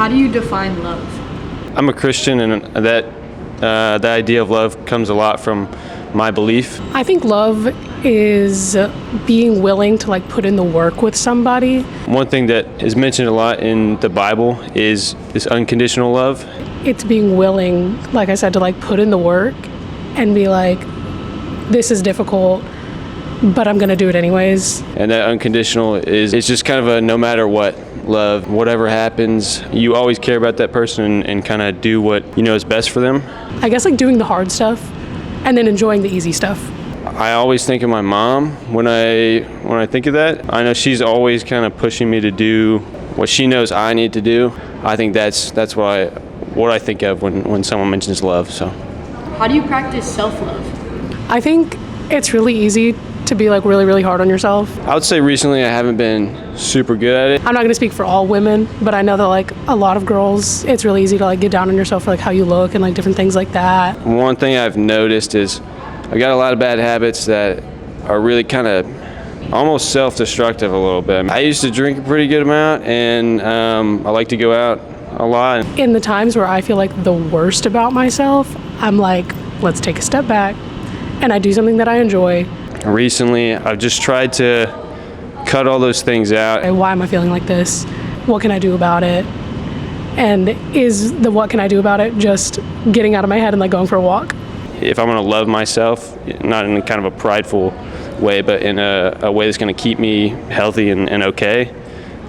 How do you define love? I'm a Christian, and that idea of love comes a lot from my belief. I think love is being willing to like put in the work with somebody. One thing that is mentioned a lot in the Bible is this unconditional love. It's being willing, like I said, to like put in the work and be like, this is difficult, but I'm gonna do it anyways. And that unconditional is it's just kind of a no matter what love. Whatever happens, you always care about that person and kind of do what you know is best for them. I guess like doing the hard stuff and then enjoying the easy stuff. I always think of my mom when I think of that. I know she's always kind of pushing me to do what she knows I need to do. I think that's what I think of when someone mentions love. So, How do you practice self-love? I think it's really easy to be like really, really hard on yourself. I would say recently I haven't been super good at it. I'm not gonna speak for all women, but I know that like a lot of girls, it's really easy to like get down on yourself for like how you look and like different things like that. One thing I've noticed is I've got a lot of bad habits that are really kind of almost self-destructive a little bit. I used to drink a pretty good amount, and I like to go out a lot. In the times where I feel like the worst about myself, I'm like, let's take a step back, and I do something that I enjoy. Recently, I've just tried to cut all those things out. Why am I feeling like this? What can I do about it? And is the what can I do about it just getting out of my head and like going for a walk? If I'm going to love myself, not in kind of a prideful way, but in a way that's going to keep me healthy and okay,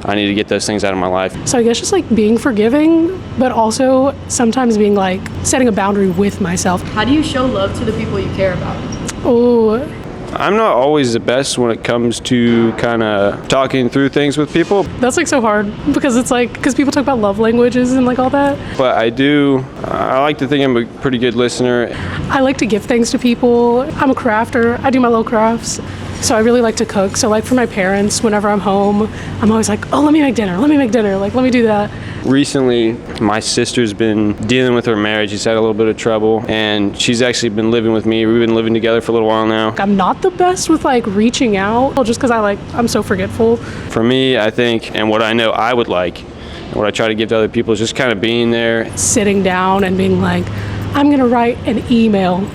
I need to get those things out of my life. So I guess just like being forgiving, but also sometimes being like setting a boundary with myself. How do you show love to the people you care about? Oh, I'm not always the best when it comes to kind of talking through things with people. that's like so hard because it's like, because people talk about love languages and like all that. But I like to think I'm a pretty good listener. I like to give things to people. I'm a crafter. I do my little crafts. So I really like to cook. So like for my parents, whenever I'm home, I'm always like, oh, let me make dinner. Like, let me do that. Recently, my sister's been dealing with her marriage. She's had a little bit of trouble, and she's actually been living with me. We've been living together for a little while now. I'm not the best with like reaching out just because I'm so forgetful. For me, I think, and what I know I would like, and what I try to give to other people is just kind of being there. Sitting down and being like, I'm going to write an email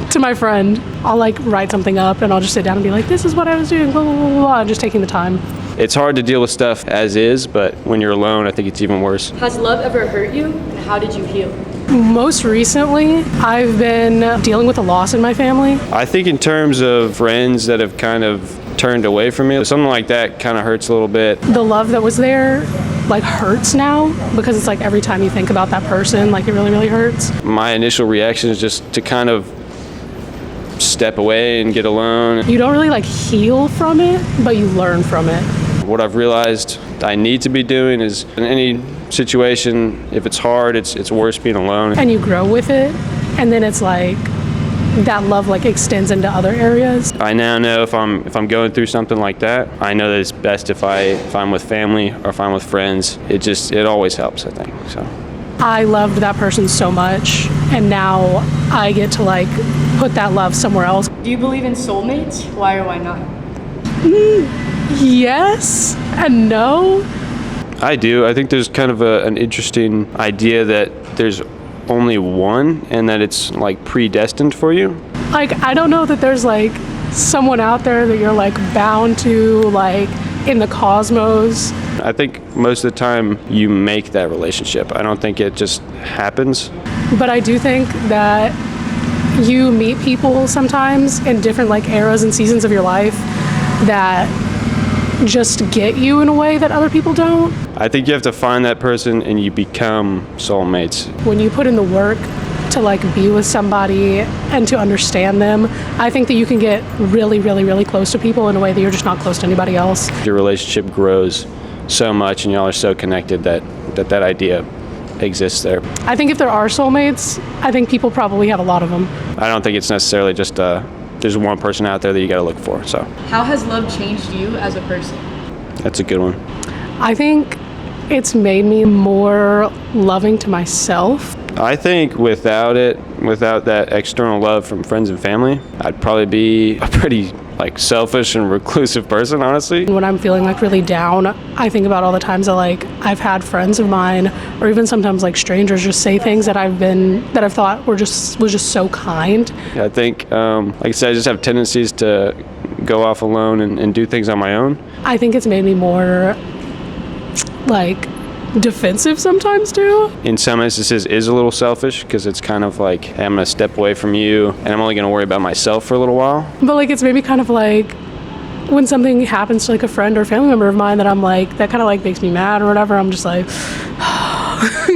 to my friend. I'll like write something up and I'll just sit down and be like, this is what I was doing, blah, blah, blah, blah, and just taking the time. It's hard to deal with stuff as is, but when you're alone, I think it's even worse. Has love ever hurt you, and how did you heal? Most recently, I've been dealing with a loss in my family. I think in terms of friends that have kind of turned away from me, something like that kind of hurts a little bit. The love that was there like hurts now because it's like every time you think about that person, like it really, really hurts. My initial reaction is just to kind of step away and get alone. You don't really like heal from it, but you learn from it. What I've realized I need to be doing is in any situation, if it's hard, it's worse being alone. And you grow with it, and then it's like that love like extends into other areas. I now know if I'm going through something like that, I know that it's best if I'm with family or if I'm with friends. It always helps, I think. So I loved that person so much, and now I get to like put that love somewhere else. Do you believe in soulmates? Why or why not? Yes and no. I do. I think there's kind of an interesting idea that there's only one and that it's like predestined for you. Like, I don't know that there's like someone out there that you're like bound to like in the cosmos. I think most of the time you make that relationship. I don't think it just happens. But I do think that you meet people sometimes in different like eras and seasons of your life that just get you in a way that other people don't. I think you have to find that person and you become soulmates. When you put in the work to like be with somebody and to understand them, I think that you can get really, really, really close to people in a way that you're just not close to anybody else. Your relationship grows so much and y'all are so connected that idea exists there. I think if there are soulmates, I think people probably have a lot of them. I don't think it's necessarily just there's one person out there that you got to look for. So How has love changed you as a person? that's a good one. I think it's made me more loving to myself. I think without that external love from friends and family, I'd probably be a pretty like selfish and reclusive person, honestly. When I'm feeling like really down, I think about all the times that like I've had friends of mine or even sometimes like strangers just say things that I've thought was just so kind. I think, like I said, I just have tendencies to go off alone and do things on my own. I think it's made me more like defensive sometimes too. In some instances is a little selfish because it's kind of like, hey, I'm going to step away from you and I'm only going to worry about myself for a little while. But like it's maybe kind of like when something happens to like a friend or family member of mine that I'm like, that kind of like makes me mad or whatever, I'm just like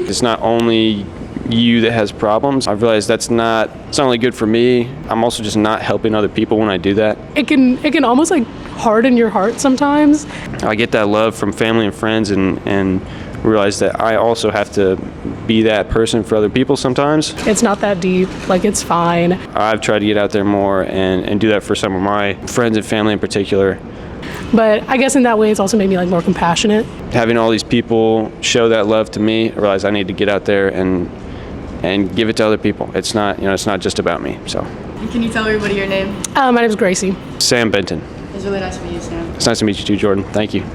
It's not only you that has problems. I've realized it's not only good for me. I'm also just not helping other people when I do that. it can almost like harden your heart sometimes. I get that love from family and friends and realize that I also have to be that person for other people sometimes. It's not that deep, like it's fine. I've tried to get out there more and do that for some of my friends and family in particular. But I guess in that way it's also made me like more compassionate. Having all these people show that love to me, I realize I need to get out there and give it to other people. It's not just about me. So. Can you tell everybody your name? My name is Gracie. Sam Benton. It's really nice to meet you, Sam. It's nice to meet you too, Jordan. Thank you.